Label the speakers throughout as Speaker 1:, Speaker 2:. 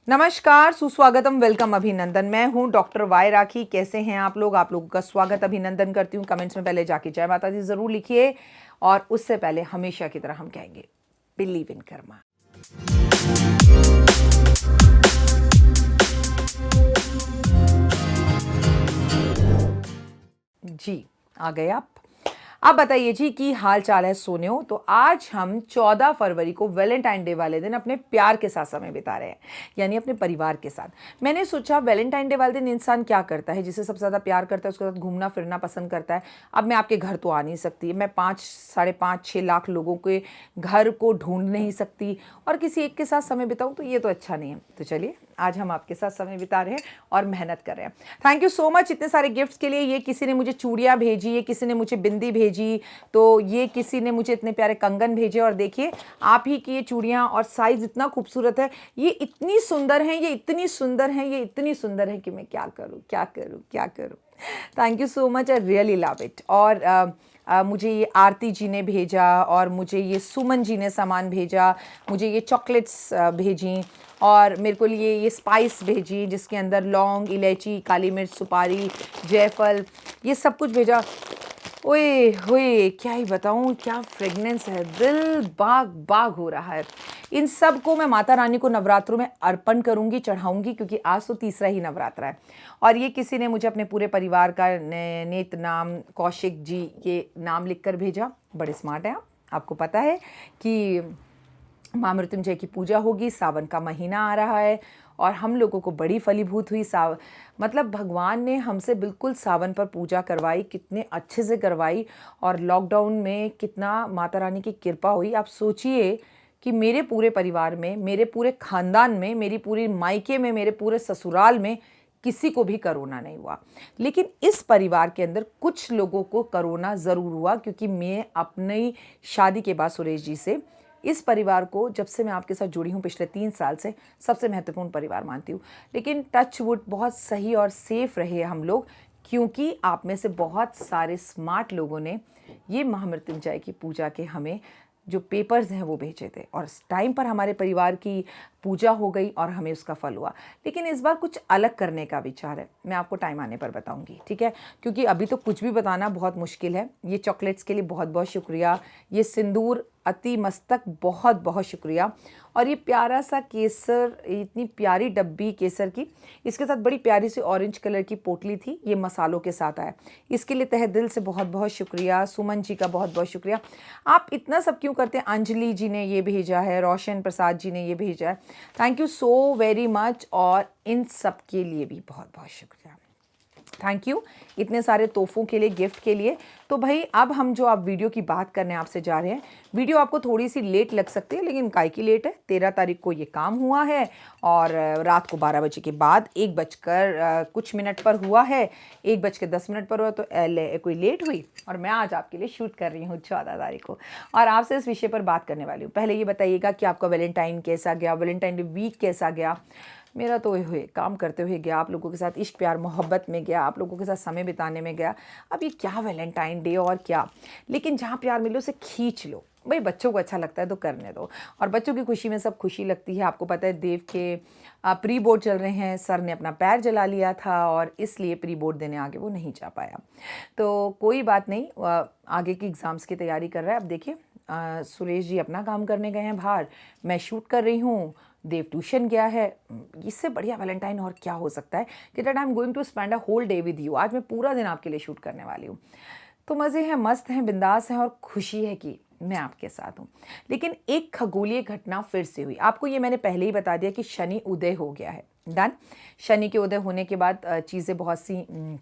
Speaker 1: नमस्कार, सुस्वागतम, वेलकम, अभिनंदन। मैं हूं डॉक्टर वाई राखी। कैसे हैं आप लोग? आप लोगों का स्वागत, अभिनंदन करती हूं। कमेंट्स में पहले जाके जय माता दी जरूर लिखिए, और उससे पहले हमेशा की तरह हम कहेंगे बिलीव इन कर्मा। जी, आ गए आप। अब बताइए जी कि हाल चाल है सोनियो। तो आज हम 14 फरवरी को वैलेंटाइन डे वाले दिन अपने प्यार के साथ समय बिता रहे हैं, यानी अपने परिवार के साथ। मैंने सोचा वैलेंटाइन डे वाले दिन इंसान क्या करता है, जिसे सबसे ज़्यादा प्यार करता है उसके साथ घूमना फिरना पसंद करता है। अब मैं आपके घर तो आ नहीं सकती, मैं 5-6 लाख लोगों के घर को ढूंढ नहीं सकती और किसी एक के साथ समय बिताऊं, तो ये तो अच्छा नहीं है। तो चलिए आज हम आपके साथ समय बिता रहे हैं और मेहनत कर रहे हैं। थैंक यू सो मच इतने सारे गिफ्ट्स के लिए। ये किसी ने मुझे चूड़ियाँ भेजी, ये किसी ने मुझे बिंदी भेजी, तो ये किसी ने मुझे इतने प्यारे कंगन भेजे। और देखिए आप ही की ये चूड़ियाँ, और साइज़ इतना खूबसूरत है, ये इतनी सुंदर हैं, ये इतनी सुंदर हैं, ये इतनी सुंदर है कि मैं क्या करूँ क्या करूँ क्या करूँ। Thank you so much, I really love it. और मुझे ये आरती जी ने भेजा, और मुझे ये सुमन जी ने सामान भेजा, मुझे ये चॉकलेट्स भेजी, और मेरे को लिए ये स्पाइस भेजी जिसके अंदर लौंग, इलायची, काली मिर्च, सुपारी, जायफल, ये सब कुछ भेजा। ओए होए, क्या ही बताऊँ, क्या फ्रेगनेंस है, दिल बाग बाग हो रहा है। इन सब को मैं माता रानी को नवरात्रों में अर्पण करूंगी, चढ़ाऊंगी, क्योंकि आज तो तीसरा ही नवरात्रा है। और ये किसी ने मुझे अपने पूरे परिवार का नेत नाम कौशिक जी ये नाम लिखकर भेजा। बड़े स्मार्ट हैं आप। आपको पता है कि माँ मृत्युंजय की पूजा होगी, सावन का महीना आ रहा है, और हम लोगों को बड़ी फलीभूत हुई। मतलब भगवान ने हमसे बिल्कुल सावन पर पूजा करवाई, कितने अच्छे से करवाई, और लॉकडाउन में कितना माता रानी की कृपा हुई। आप सोचिए कि मेरे पूरे परिवार में, मेरे पूरे खानदान में, मेरी पूरी मायके में, मेरे पूरे ससुराल में किसी को भी कोरोना नहीं हुआ, लेकिन इस परिवार के अंदर कुछ लोगों को कोरोना ज़रूर हुआ। क्योंकि मैं अपनी शादी के बाद सुरेश जी से इस परिवार को, जब से मैं आपके साथ जुड़ी हूँ पिछले 3 साल से, सबसे महत्वपूर्ण परिवार मानती हूँ। लेकिन टच वुड बहुत सही और सेफ रहे हम लोग, क्योंकि आप में से बहुत सारे स्मार्ट लोगों ने ये महामृत्युंजय की पूजा के हमें जो पेपर्स हैं वो भेजे थे, और टाइम पर हमारे परिवार की पूजा हो गई और हमें उसका फल हुआ। लेकिन इस बार कुछ अलग करने का विचार है, मैं आपको टाइम आने पर बताऊंगी, ठीक है? क्योंकि अभी तो कुछ भी बताना बहुत मुश्किल है। ये चॉकलेट्स के लिए बहुत बहुत शुक्रिया, ये सिंदूर अति मस्तक बहुत बहुत शुक्रिया, और ये प्यारा सा केसर, इतनी प्यारी डब्बी केसर की, इसके साथ बड़ी प्यारी सी ऑरेंज कलर की पोटली थी, ये मसालों के साथ आया। इसके लिए तहे दिल से बहुत बहुत शुक्रिया। सुमन जी का बहुत बहुत शुक्रिया। आप इतना सब क्यों करते हैं? अंजलि जी ने ये भेजा है, रोशन प्रसाद जी ने ये भेजा है, thank you so very much. और इन सब के लिए भी बहुत बहुत शुक्रिया, थैंक यू इतने सारे तोहफों के लिए, गिफ्ट के लिए। तो भाई अब हम जो आप वीडियो की बात करने आपसे जा रहे हैं, वीडियो आपको थोड़ी सी लेट लग सकती है, लेकिन काय की लेट है? 13 तारीख को ये काम हुआ है, और रात को 12 बजे के बाद 1 बजकर कुछ मिनट पर हुआ है, 1 बज के 10 मिनट पर हुआ, तो कोई लेट हुई। और मैं आज आपके लिए शूट कर रही हूँ 14 तारीख को, और आपसे इस विषय पर बात करने वाली हूँ। पहले ये बताइएगा कि आपका वैलेंटाइन कैसा गया, वैलेंटाइन डे वीक कैसा गया? मेरा तो हुए काम करते हुए गया, आप लोगों के साथ इश्क प्यार मोहब्बत में गया, आप लोगों के साथ समय बिताने में गया। अब ये क्या वैलेंटाइन डे और क्या, लेकिन जहाँ प्यार मिले उसे खींच लो भाई। बच्चों को अच्छा लगता है तो करने दो, और बच्चों की खुशी में सब खुशी लगती है। आपको पता है देव के प्री बोर्ड चल रहे हैं, सर ने अपना पैर जला लिया था, और इसलिए प्री बोर्ड देने आगे वो नहीं जा पाया। तो कोई बात नहीं, आगे की एग्ज़ाम्स की तैयारी कर रहा है। अब देखिए सुरेश जी अपना काम करने गए हैं बाहर, मैं शूट कर रही हूँ, देव ट्यूशन गया है। इससे बढ़िया वैलेंटाइन और क्या हो सकता है कि that I am going to spend a whole day with you. आज मैं पूरा दिन आपके लिए शूट करने वाली हूँ, तो मज़े हैं, मस्त हैं, बिंदास हैं, और खुशी है कि मैं आपके साथ हूँ। लेकिन एक खगोलीय घटना फिर से हुई। आपको ये मैंने पहले ही बता दिया कि शनि उदय हो गया है, डन। शनि के उदय होने के बाद चीज़ें बहुत सी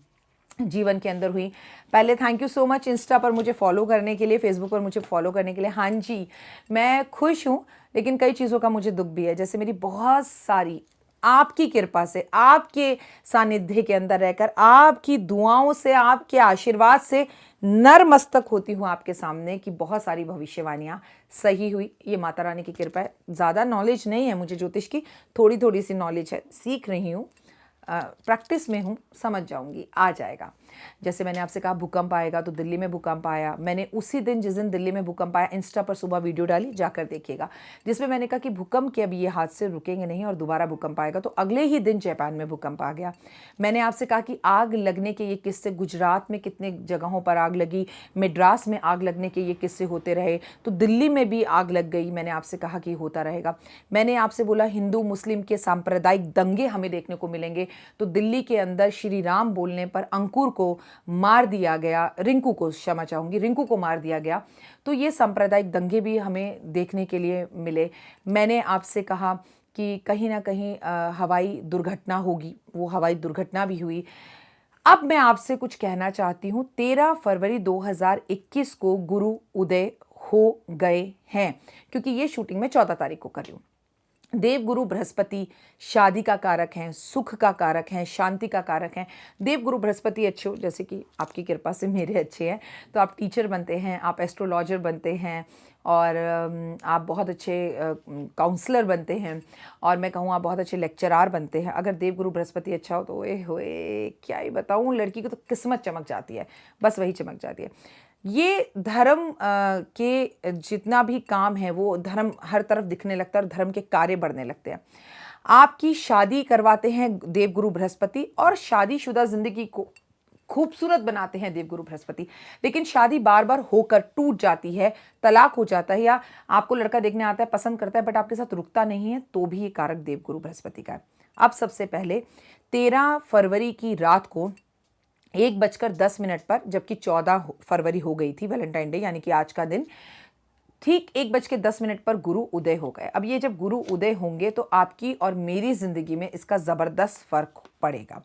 Speaker 1: जीवन के अंदर हुई। पहले thank you so much Insta पर मुझे फॉलो करने के लिए, फेसबुक पर मुझे फॉलो करने के लिए। हाँ जी, मैं खुश हूँ, लेकिन कई चीज़ों का मुझे दुख भी है। जैसे मेरी बहुत सारी आपकी कृपा से, आपके सानिध्य के अंदर रहकर, आपकी दुआओं से, आपके आशीर्वाद से नरमस्तक होती हूँ आपके सामने कि बहुत सारी भविष्यवाणियाँ सही हुई। ये माता रानी की कृपा है। ज़्यादा नॉलेज नहीं है मुझे ज्योतिष की, थोड़ी थोड़ी सी नॉलेज है, सीख रही हूँ। प्रैक्टिस में हूँ, समझ जाऊँगी, आ जाएगा। जैसे मैंने आपसे कहा भूकंप आएगा, तो दिल्ली में भूकंप आया। मैंने उसी दिन जिस दिन दिल्ली में भूकंप आया इंस्टा पर सुबह वीडियो डाली, जाकर देखिएगा, जिसमें मैंने कहा कि भूकंप के अब ये हादसे रुकेंगे नहीं और दोबारा भूकंप आएगा। तो अगले ही दिन जापान में भूकंप आ गया। मैंने आपसे कहा कि आग लगने के ये किस्से, गुजरात में कितने जगहों पर आग लगी, मद्रास में आग लगने के ये किस्से होते रहे, तो दिल्ली में भी आग लग गई। मैंने आपसे कहा कि होता रहेगा। मैंने आपसे बोला हिंदू मुस्लिम के सांप्रदायिक दंगे हमें देखने को मिलेंगे, तो दिल्ली के अंदर श्री राम बोलने पर अंकुर को मार दिया गया, रिंकू को, क्षमा चाहूँगी, रिंकू को मार दिया गया। तो ये सांप्रदायिक दंगे भी हमें देखने के लिए मिले। मैंने आपसे कहा कि कहीं ना कहीं हवाई दुर्घटना होगी, वो हवाई दुर्घटना भी हुई। अब मैं आपसे कुछ कहना चाहती हूँ। 13 फरवरी 2021 को गुरु उदय हो गए हैं, क्योंकि ये शूटिंग मैं 14 तारीख को कर रही हूँ। देवगुरु बृहस्पति शादी का कारक हैं, सुख का कारक हैं, शांति का कारक हैं। देवगुरु बृहस्पति अच्छे हो, जैसे कि आपकी कृपा से मेरे अच्छे हैं, तो आप टीचर बनते हैं, आप एस्ट्रोलॉजर बनते हैं, और आप बहुत अच्छे काउंसलर बनते हैं, और मैं कहूँ आप बहुत अच्छे लेक्चरार बनते हैं। अगर देवगुरु बृहस्पति अच्छा हो तो ओए होए, क्या ही बताऊँ, लड़की को तो किस्मत चमक जाती है, बस वही चमक जाती है। ये धर्म के जितना भी काम है वो धर्म हर तरफ दिखने लगता है और धर्म के कार्य बढ़ने लगते हैं। आपकी शादी करवाते हैं देवगुरु बृहस्पति, और शादीशुदा जिंदगी को खूबसूरत बनाते हैं देवगुरु बृहस्पति। लेकिन शादी बार बार होकर टूट जाती है, तलाक हो जाता है, या आपको लड़का देखने आता है, पसंद करता है, बट आपके साथ रुकता नहीं है, तो भी ये कारक देवगुरु बृहस्पति का है। अब सबसे पहले 13 फरवरी की रात को 1:10 पर, जबकि 14 फरवरी हो गई थी वैलेंटाइन डे, यानी कि आज का दिन, ठीक 1:10 पर गुरु उदय हो गए। अब ये जब गुरु उदय होंगे तो आपकी और मेरी जिंदगी में इसका ज़बरदस्त फर्क पड़ेगा।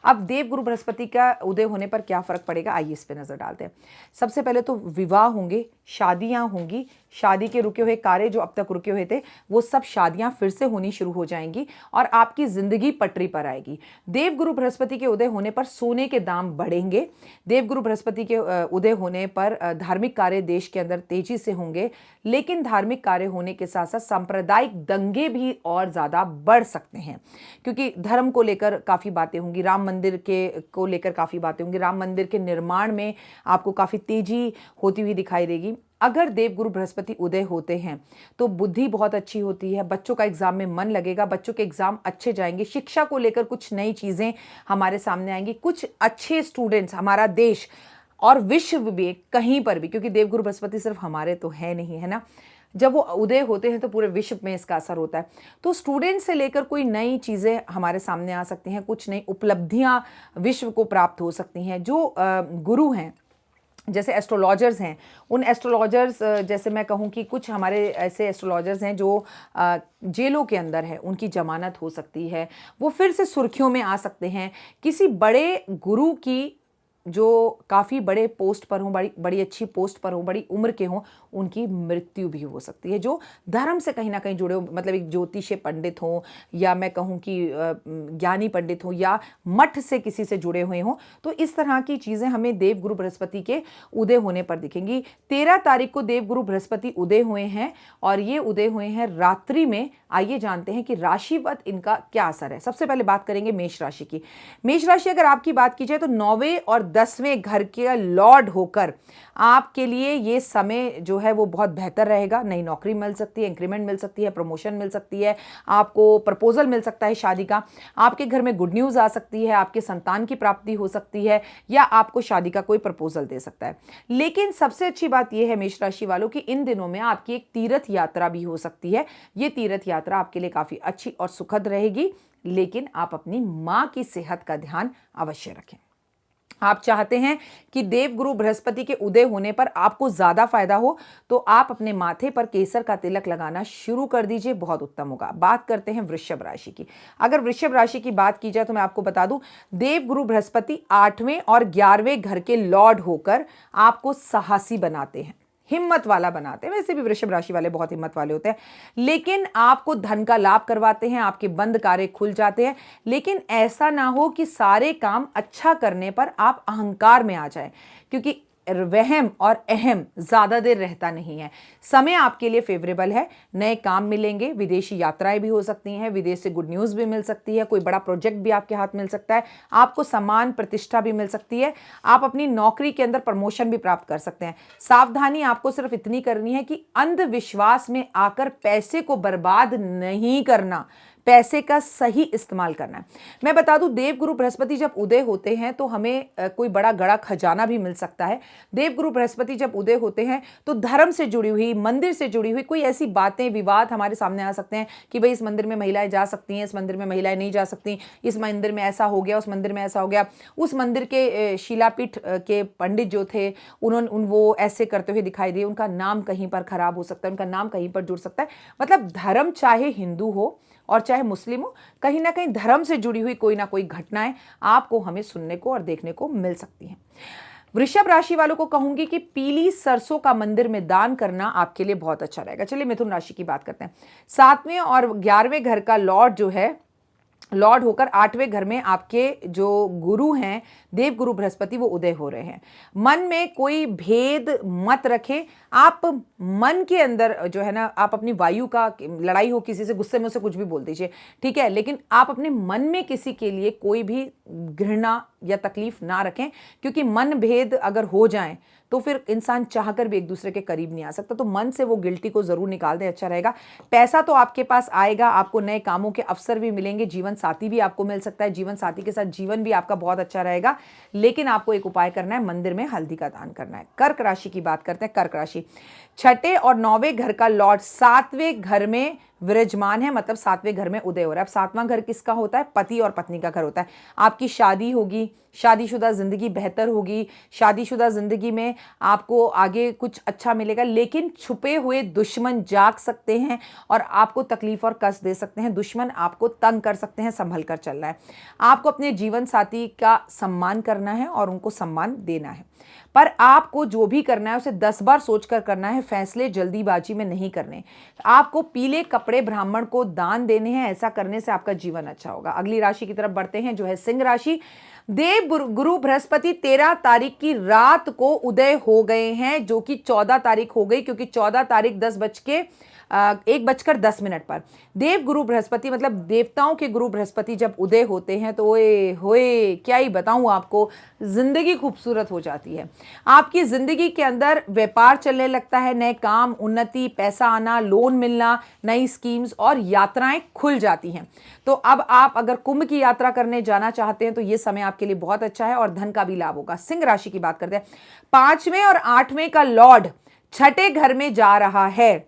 Speaker 1: अब देवगुरु बृहस्पति का उदय होने पर क्या फ़र्क पड़ेगा, आइए इस पे नज़र डालते हैं। सबसे पहले तो विवाह होंगे, शादियां होंगी, शादी के रुके हुए कार्य जो अब तक रुके हुए थे वो सब शादियां फिर से होनी शुरू हो जाएंगी, और आपकी ज़िंदगी पटरी पर आएगी। देवगुरु बृहस्पति के उदय होने पर सोने के दाम बढ़ेंगे। देवगुरु बृहस्पति के उदय होने पर धार्मिक कार्य देश के अंदर तेजी से होंगे, लेकिन धार्मिक कार्य होने के साथ साथ सांप्रदायिक दंगे भी और ज़्यादा बढ़ सकते हैं, क्योंकि धर्म को लेकर काफ़ी बातें होंगी, राम मंदिर को लेकर काफ़ी बातें होंगी, राम मंदिर के निर्माण में आपको काफ़ी तेजी होती हुई दिखाई देगी। अगर देवगुरु बृहस्पति उदय होते हैं तो बुद्धि बहुत अच्छी होती है, बच्चों का एग्जाम में मन लगेगा, बच्चों के एग्जाम अच्छे जाएंगे, शिक्षा को लेकर कुछ नई चीज़ें हमारे सामने आएंगी, कुछ अच्छे स्टूडेंट्स, हमारा देश और विश्व भी, कहीं पर भी, क्योंकि देवगुरु बृहस्पति सिर्फ हमारे तो है नहीं, है ना, जब वो उदय होते हैं तो पूरे विश्व में इसका असर होता है। तो स्टूडेंट से लेकर कोई नई चीज़ें हमारे सामने आ सकती हैं, कुछ नई उपलब्धियां विश्व को प्राप्त हो सकती हैं। जो गुरु हैं, जैसे एस्ट्रोलॉजर्स हैं, उन एस्ट्रोलॉजर्स, जैसे मैं कहूँ कि कुछ हमारे ऐसे एस्ट्रोलॉजर्स हैं जो जेलों के अंदर है, उनकी जमानत हो सकती है, वो फिर से सुर्खियों में आ सकते हैं। किसी बड़े गुरु की जो काफ़ी बड़े पोस्ट पर हों, बड़ी अच्छी पोस्ट पर हों, बड़ी उम्र के हों, उनकी मृत्यु भी हो सकती है। जो धर्म से कहीं ना कहीं जुड़े हो, मतलब एक ज्योतिषी पंडित हों, या मैं कहूँ कि ज्ञानी पंडित हों, या मठ से किसी से जुड़े हुए हों, तो इस तरह की चीज़ें हमें देवगुरु बृहस्पति के उदय होने पर दिखेंगी। 13 तारीख को देवगुरु बृहस्पति उदय हुए हैं, और ये उदय हुए हैं रात्रि में। आइए जानते हैं कि राशिवत इनका क्या असर है। सबसे पहले बात करेंगे मेष राशि की। मेष राशि अगर आपकी बात की जाए तो 9वें और 10वें घर के लॉर्ड होकर आपके लिए ये समय जो है वो बहुत बेहतर रहेगा। नई नौकरी मिल सकती है, इंक्रीमेंट मिल सकती है, प्रमोशन मिल सकती है, आपको प्रपोजल मिल सकता है शादी का, आपके घर में गुड न्यूज़ आ सकती है, आपके संतान की प्राप्ति हो सकती है, या आपको शादी का कोई प्रपोजल दे सकता है। लेकिन सबसे अच्छी बात यह है मेष राशि वालों की, इन दिनों में आपकी एक तीर्थ यात्रा भी हो सकती है। ये तीर्थ यात्रा आपके लिए काफ़ी अच्छी और सुखद रहेगी, लेकिन आप अपनी माँ की सेहत का ध्यान अवश्य रखें। आप चाहते हैं कि देवगुरु बृहस्पति के उदय होने पर आपको ज्यादा फायदा हो, तो आप अपने माथे पर केसर का तिलक लगाना शुरू कर दीजिए, बहुत उत्तम होगा। बात करते हैं वृषभ राशि की। अगर वृषभ राशि की बात की जाए तो मैं आपको बता दूं, देवगुरु बृहस्पति 8वें और 11वें घर के लॉर्ड होकर आपको साहसी बनाते हैं, हिम्मत वाला बनाते हैं। वैसे भी वृषभ राशि वाले बहुत हिम्मत वाले होते हैं, लेकिन आपको धन का लाभ करवाते हैं, आपके बंद कार्य खुल जाते हैं। लेकिन ऐसा ना हो कि सारे काम अच्छा करने पर आप अहंकार में आ जाए, क्योंकि वहम और अहम ज़्यादा देर रहता नहीं है। समय आपके लिए फेवरेबल है, नए काम मिलेंगे, विदेशी यात्राएं भी हो सकती हैं, विदेश से गुड न्यूज़ भी मिल सकती है, कोई बड़ा प्रोजेक्ट भी आपके हाथ मिल सकता है, आपको सम्मान प्रतिष्ठा भी मिल सकती है, आप अपनी नौकरी के अंदर प्रमोशन भी प्राप्त कर सकते हैं। सावधानी आपको सिर्फ इतनी करनी है कि अंधविश्वास में आकर पैसे को बर्बाद नहीं करना, पैसे का सही इस्तेमाल करना है। मैं बता दूं, देवगुरु बृहस्पति जब उदय होते हैं तो हमें कोई बड़ा गड़ा खजाना भी मिल सकता है। देवगुरु बृहस्पति जब उदय होते हैं तो धर्म से जुड़ी हुई, मंदिर से जुड़ी हुई कोई ऐसी बातें, विवाद हमारे सामने आ सकते हैं कि भाई इस मंदिर में महिलाएं जा सकती हैं, इस मंदिर में महिलाएं नहीं जा सकती, इस मंदिर में ऐसा हो गया, उस मंदिर में ऐसा हो गया, उस मंदिर के शिलापीठ के पंडित जो थे उन्होंने वो ऐसे करते हुए दिखाई दिए, उनका नाम कहीं पर खराब हो सकता है, उनका नाम कहीं पर जुड़ सकता है। मतलब धर्म चाहे हिंदू हो और चाहे मुस्लिम हो, कहीं ना कहीं धर्म से जुड़ी हुई कोई ना कोई घटनाएं आपको हमें सुनने को और देखने को मिल सकती हैं। वृषभ राशि वालों को कहूंगी कि पीली सरसों का मंदिर में दान करना आपके लिए बहुत अच्छा रहेगा। चलिए मिथुन राशि की बात करते हैं। 7वें और 11वें घर का लॉर्ड जो है, लॉर्ड होकर 8वें घर में आपके जो गुरु हैं देवगुरु बृहस्पति, वो उदय हो रहे हैं। मन में कोई भेद मत रखें। आप मन के अंदर जो है ना, आप अपनी वायु का, लड़ाई हो किसी से, गुस्से में उसे कुछ भी बोल दीजिए, ठीक है, लेकिन आप अपने मन में किसी के लिए कोई भी घृणा या तकलीफ ना रखें, क्योंकि मन भेद अगर हो जाए तो फिर इंसान चाहकर भी एक दूसरे के करीब नहीं आ सकता। तो मन से वो गिल्टी को जरूर निकाल दें, अच्छा रहेगा। पैसा तो आपके पास आएगा, आपको नए कामों के अवसर भी मिलेंगे, जीवन साथी भी आपको मिल सकता है, जीवन साथी के साथ जीवन भी आपका बहुत अच्छा रहेगा। लेकिन आपको एक उपाय करना है, मंदिर में हल्दी का दान करना है। कर्क राशि की बात करते हैं। कर्क राशि 6ठे और 9वें घर का लॉर्ड 7वें घर में विराजमान है, मतलब 7वें घर में उदय हो रहा है। अब 7वां घर किसका होता है? पति और पत्नी का घर होता है। आपकी शादी होगी, शादीशुदा जिंदगी बेहतर होगी, शादीशुदा जिंदगी में आपको आगे कुछ अच्छा मिलेगा, लेकिन छुपे हुए दुश्मन जाग सकते हैं और आपको तकलीफ और कष्ट दे सकते हैं। दुश्मन आपको तंग कर सकते हैं, संभल कर चलना है। आपको अपने जीवन साथी का सम्मान करना है और उनको सम्मान देना है, पर आपको जो भी करना है उसे 10 बार सोचकर करना है, फैसले जल्दीबाजी में नहीं करने। आपको पीले कपड़े ब्राह्मण को दान देने हैं, ऐसा करने से आपका जीवन अच्छा होगा। अगली राशि की तरफ बढ़ते हैं, जो है सिंह राशि। देव गुरु बृहस्पति 13 तारीख की रात को उदय हो गए हैं, जो कि 14 तारीख हो गई, क्योंकि 14 तारीख 1:10 पर देव गुरु बृहस्पति, मतलब देवताओं के गुरु बृहस्पति जब उदय होते हैं तो ओए होए क्या ही बताऊं आपको, जिंदगी खूबसूरत हो जाती है। आपकी जिंदगी के अंदर व्यापार चलने लगता है, नए काम, उन्नति, पैसा आना, लोन मिलना, नई स्कीम्स और यात्राएं खुल जाती हैं। तो अब आप अगर कुंभ की यात्रा करने जाना चाहते हैं तो ये समय आपके लिए बहुत अच्छा है और धन का भी लाभ होगा। सिंह राशि की बात करते हैं। 5वें और 8वें का लॉर्ड 6ठे घर में जा रहा है।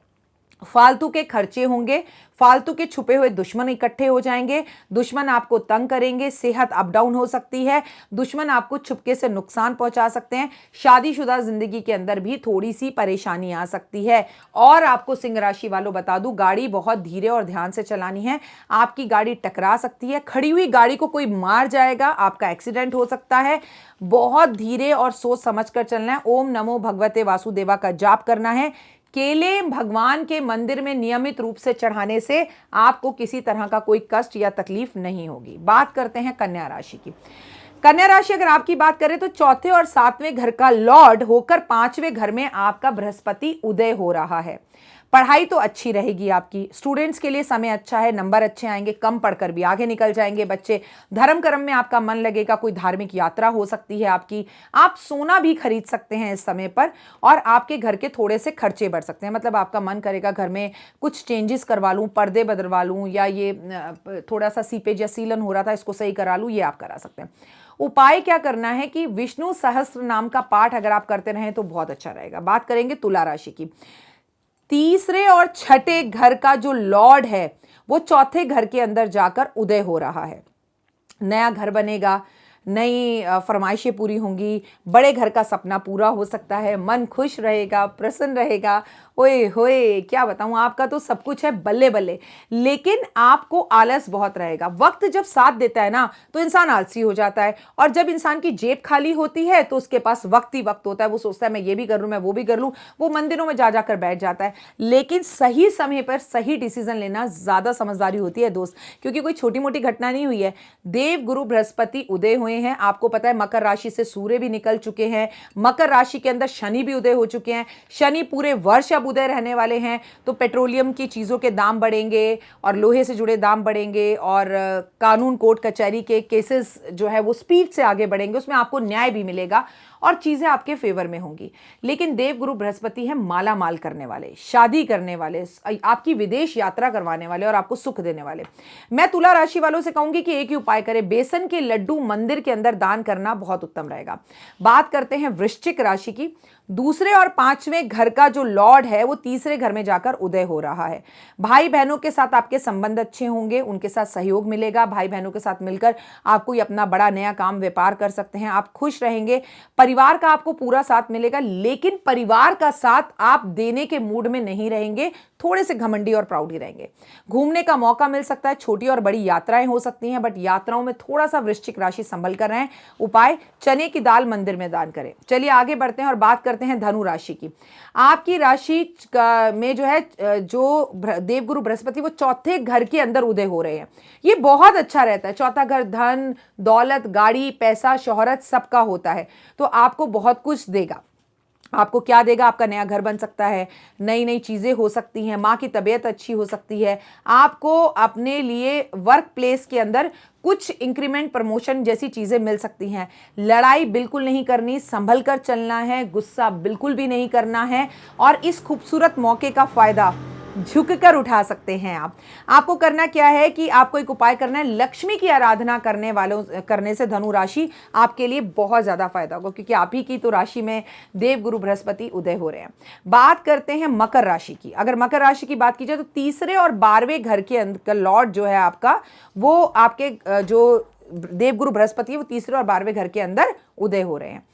Speaker 1: फालतू के खर्चे होंगे, फालतू के छुपे हुए दुश्मन इकट्ठे हो जाएंगे, दुश्मन आपको तंग करेंगे, सेहत अप डाउन हो सकती है, दुश्मन आपको छुपके से नुकसान पहुंचा सकते हैं। शादीशुदा जिंदगी के अंदर भी थोड़ी सी परेशानी आ सकती है। और आपको सिंह राशि वालों बता दूं, गाड़ी बहुत धीरे और ध्यान से चलानी है। आपकी गाड़ी टकरा सकती है, खड़ी हुई गाड़ी को कोई मार जाएगा, आपका एक्सीडेंट हो सकता है। बहुत धीरे और सोच समझ कर चलना है। ओम नमो भगवते वासुदेवा का जाप करना है। केले भगवान के मंदिर में नियमित रूप से चढ़ाने से आपको किसी तरह का कोई कष्ट या तकलीफ नहीं होगी। बात करते हैं कन्या राशि की। कन्या राशि अगर आपकी बात करें तो 4थे और 7वें घर का लॉर्ड होकर 5वें घर में आपका बृहस्पति उदय हो रहा है। पढ़ाई तो अच्छी रहेगी आपकी, स्टूडेंट्स के लिए समय अच्छा है, नंबर अच्छे आएंगे, कम पढ़कर भी आगे निकल जाएंगे बच्चे। धर्म कर्म में आपका मन लगेगा, कोई धार्मिक यात्रा हो सकती है आपकी। आप सोना भी खरीद सकते हैं इस समय पर और आपके घर के थोड़े से खर्चे बढ़ सकते हैं। मतलब आपका मन करेगा घर में कुछ चेंजेस करवा लूँ, पर्दे बदलवा लूँ, या ये थोड़ा सा सीपेज या सीलन हो रहा था इसको सही करा लूँ, ये आप करा सकते हैं। उपाय क्या करना है कि विष्णु सहस्त्र नाम का पाठ अगर आप करते रहें तो बहुत अच्छा रहेगा। बात करेंगे तुला राशि की। 3रे और 6ठे घर का जो लॉर्ड है वो 4थे घर के अंदर जाकर उदय हो रहा है। नया घर बनेगा, नई फरमाइशें पूरी होंगी, बड़े घर का सपना पूरा हो सकता है, मन खुश रहेगा, प्रसन्न रहेगा ओए होए, क्या बताऊं, आपका तो सब कुछ है बल्ले बल्ले, लेकिन आपको आलस बहुत रहेगा। वक्त जब साथ देता है ना तो इंसान आलसी हो जाता है, और जब इंसान की जेब खाली होती है तो उसके पास वक्त ही वक्त होता है। वो सोचता है मैं ये भी कर लूं, मैं वो भी कर लूं, वो मंदिरों में जा जाकर बैठ जाता है। लेकिन सही समय पर सही डिसीजन लेना ज्यादा समझदारी होती है दोस्त, क्योंकि कोई छोटी मोटी घटना नहीं हुई है। देव गुरु बृहस्पति उदय हुए हैं, आपको पता है मकर राशि से सूर्य भी निकल चुके हैं, मकर राशि के अंदर शनि भी उदय हो चुके हैं। शनि पूरे वर्ष अब उदय रहने वाले हैं, तो पेट्रोलियम की चीज़ों के दाम बढ़ेंगे और लोहे से जुड़े दाम बढ़ेंगे, और कानून कोर्ट कचहरी के केसेस जो है वो स्पीड से आगे बढ़ेंगे, उसमें आपको न्याय भी मिलेगा और चीज़ें आपके फेवर में होंगी। लेकिन देव गुरु बृहस्पति हैं माला माल करने वाले, शादी करने वाले, आपकी विदेश यात्रा करवाने वाले और आपको सुख देने वाले। मैं तुला राशि वालों से कहूंगी कि एक ही उपाय करें, बेसन के लड्डू मंदिर के अंदर दान करना बहुत उत्तम रहेगा। बात करते हैं वृश्चिक राशि की। दूसरे और पांचवें घर का जो लॉर्ड है वो तीसरे घर में जाकर उदय हो रहा है। भाई बहनों के साथ आपके संबंध अच्छे होंगे, उनके साथ सहयोग मिलेगा। भाई बहनों के साथ मिलकर आप कोई अपना बड़ा नया काम व्यापार कर सकते हैं, आप खुश रहेंगे। परिवार का आपको पूरा साथ मिलेगा, लेकिन परिवार का साथ आप देने के मूड में नहीं रहेंगे, थोड़े से घमंडी और प्राउडी रहेंगे। घूमने का मौका मिल सकता है, छोटी और बड़ी यात्राएं हो सकती हैं, बट यात्राओं में थोड़ा सा वृश्चिक राशि संभल कर रहें। उपाय, चने की दाल मंदिर में दान करें। चलिए आगे बढ़ते हैं और बात करते हैं धनु राशि की। आपकी राशि में जो है जो देवगुरु बृहस्पति वो चौथे घर के अंदर उदय हो रहे हैं। ये बहुत अच्छा रहता है। चौथा घर धन, दौलत, गाड़ी, पैसा, शोहरत सबका होता है, तो आपको बहुत कुछ देगा। आपको क्या देगा? आपका नया घर बन सकता है, नई नई चीज़ें हो सकती हैं, माँ की तबीयत अच्छी हो सकती है, आपको अपने लिए वर्क प्लेस के अंदर कुछ इंक्रीमेंट, प्रमोशन जैसी चीज़ें मिल सकती हैं। लड़ाई बिल्कुल नहीं करनी, संभल कर चलना है, गुस्सा बिल्कुल भी नहीं करना है, और इस खूबसूरत मौके का फ़ायदा झुककर उठा सकते हैं आप। आपको करना क्या है कि आपको एक उपाय करना है, लक्ष्मी की आराधना करने से धनु राशि आपके लिए बहुत ज़्यादा फायदा होगा, क्योंकि आप ही की तो राशि में देव गुरु बृहस्पति उदय हो रहे हैं। बात करते हैं मकर राशि की। अगर मकर राशि की बात की जाए तो तीसरे और 12वें घर के अंदर लॉर्ड जो है आपका, वो आपके जो देवगुरु बृहस्पति है वो तीसरे और 12वें घर के अंदर उदय हो रहे हैं।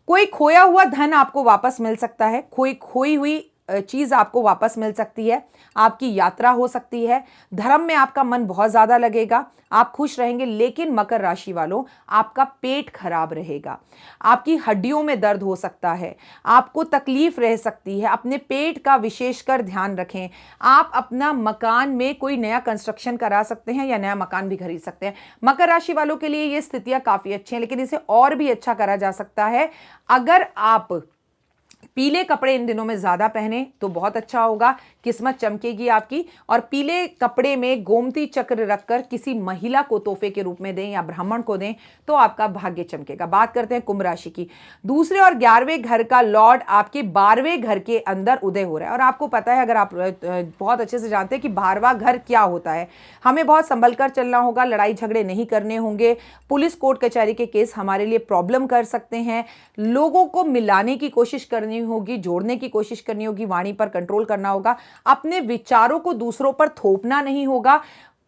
Speaker 1: कोई खोया हुआ धन आपको वापस मिल सकता है, कोई खोई हुई चीज़ आपको वापस मिल सकती है, आपकी यात्रा हो सकती है, धर्म में आपका मन बहुत ज़्यादा लगेगा, आप खुश रहेंगे। लेकिन मकर राशि वालों, आपका पेट खराब रहेगा, आपकी हड्डियों में दर्द हो सकता है, आपको तकलीफ रह सकती है। अपने पेट का विशेषकर ध्यान रखें। आप अपना मकान में कोई नया कंस्ट्रक्शन करा सकते हैं या नया मकान भी खरीद सकते हैं। मकर राशि वालों के लिए ये स्थितियां काफ़ी अच्छी हैं, लेकिन इसे और भी अच्छा करा जा सकता है। अगर आप पीले कपड़े इन दिनों में ज़्यादा पहने तो बहुत अच्छा होगा, किस्मत चमकेगी आपकी। और पीले कपड़े में गोमती चक्र रखकर किसी महिला को तोहफे के रूप में दें या ब्राह्मण को दें तो आपका भाग्य चमकेगा। बात करते हैं कुंभ राशि की। दूसरे और 11वें घर का लॉर्ड आपके 12वें घर के अंदर उदय हो रहा है। और आपको पता है, अगर आप बहुत अच्छे से जानते हैं कि 12वां घर क्या होता है, हमें बहुत संभल कर चलना होगा, लड़ाई झगड़े नहीं करने होंगे, पुलिस कोर्ट कचहरी के केस हमारे लिए प्रॉब्लम कर सकते हैं, लोगों को मिलाने की कोशिश करनी होगी, जोड़ने की कोशिश करनी होगी, वाणी पर कंट्रोल करना होगा, अपने विचारों को दूसरों पर थोपना नहीं होगा।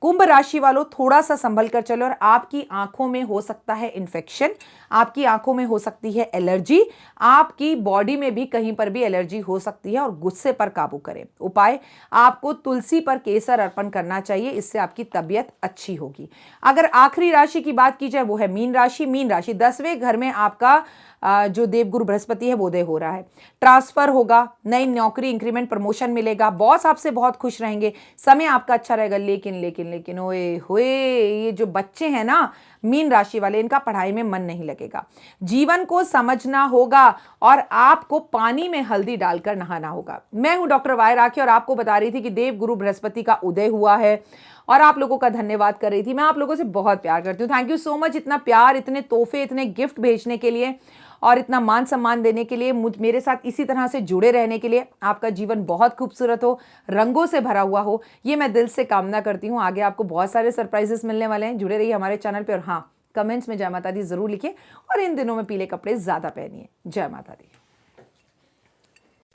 Speaker 1: कुंभ राशि वालों, थोड़ा सा संभल कर चलो। और आपकी आंखों में हो सकता है इन्फेक्शन, आपकी आंखों में हो सकती है एलर्जी, आपकी बॉडी में भी कहीं पर भी एलर्जी हो सकती है। और गुस्से पर काबू करें। उपाय, आपको तुलसी पर केसर अर्पण करना चाहिए, इससे आपकी तबीयत अच्छी होगी। अगर आखिरी राशि की बात की जाए वो है मीन राशि। मीन राशि 10वें घर में आपका जो देवगुरु बृहस्पति है वो उदय हो रहा है। ट्रांसफर होगा, नई नौकरी, इंक्रीमेंट, प्रमोशन मिलेगा, बॉस आपसे बहुत खुश रहेंगे, समय आपका अच्छा रहेगा। लेकिन लेकिन लेकिन ओए होए, ये जो बच्चे हैं ना मीन राशि वाले, इनका पढ़ाई में मन नहीं लगेगा। जीवन को समझना होगा और आपको पानी में हल्दी डालकर नहाना होगा। मैं हूं डॉक्टर वाई राखी और आपको बता रही थी कि देव गुरु बृहस्पति का उदय हुआ है और आप लोगों का धन्यवाद कर रही थी। मैं आप लोगों से बहुत प्यार करती हूँ। थैंक यू सो मच, इतना प्यार, इतने तोहफे, इतने गिफ्ट भेजने के लिए और इतना मान सम्मान देने के लिए, मेरे साथ इसी तरह से जुड़े रहने के लिए। आपका जीवन बहुत खूबसूरत हो, रंगों से भरा हुआ हो, ये मैं दिल से कामना करती हूँ। आगे आपको बहुत सारे सरप्राइजेस मिलने वाले हैं। जुड़े रहिए हमारे चैनल पे और हाँ, कमेंट्स में जय माता दी जरूर लिखिए और इन दिनों में पीले कपड़े ज्यादा पहनिए। जय माता दी।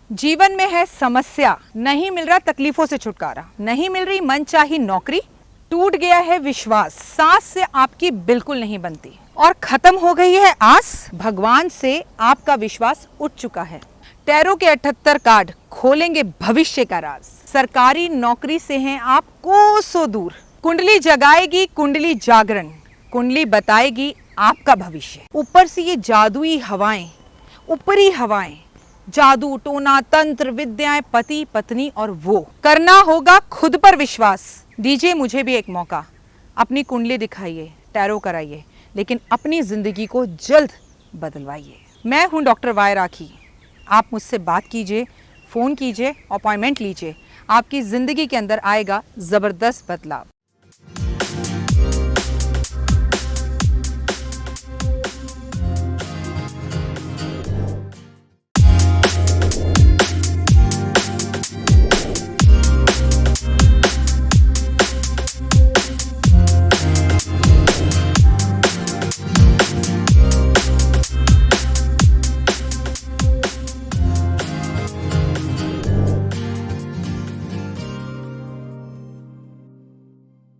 Speaker 1: जीवन में है समस्या, नहीं मिल रहा तकलीफों से छुटकारा, नहीं मिल रही मनचाही नौकरी, टूट गया है विश्वास, सांस से आपकी बिल्कुल नहीं बनती और खत्म हो गई है आस, भगवान से आपका विश्वास उठ चुका है। टैरो के 78 कार्ड खोलेंगे भविष्य का राज। सरकारी नौकरी से हैं आप कोसों दूर। कुंडली जगाएगी कुंडली जागरण, कुंडली बताएगी आपका भविष्य। ऊपर से ये जादुई हवाएं, ऊपरी हवाएं, जादू टोना तंत्र विद्याएं, पति पत्नी और वो। करना होगा खुद पर विश्वास। दीजिए मुझे भी एक मौका, अपनी कुंडली दिखाइए, टैरो कराइए, लेकिन अपनी जिंदगी को जल्द बदलवाइए। मैं हूं डॉक्टर वाई राखी। आप मुझसे बात कीजिए, फ़ोन कीजिए, अपॉइंटमेंट लीजिए। आपकी ज़िंदगी के अंदर आएगा ज़बरदस्त बदलाव।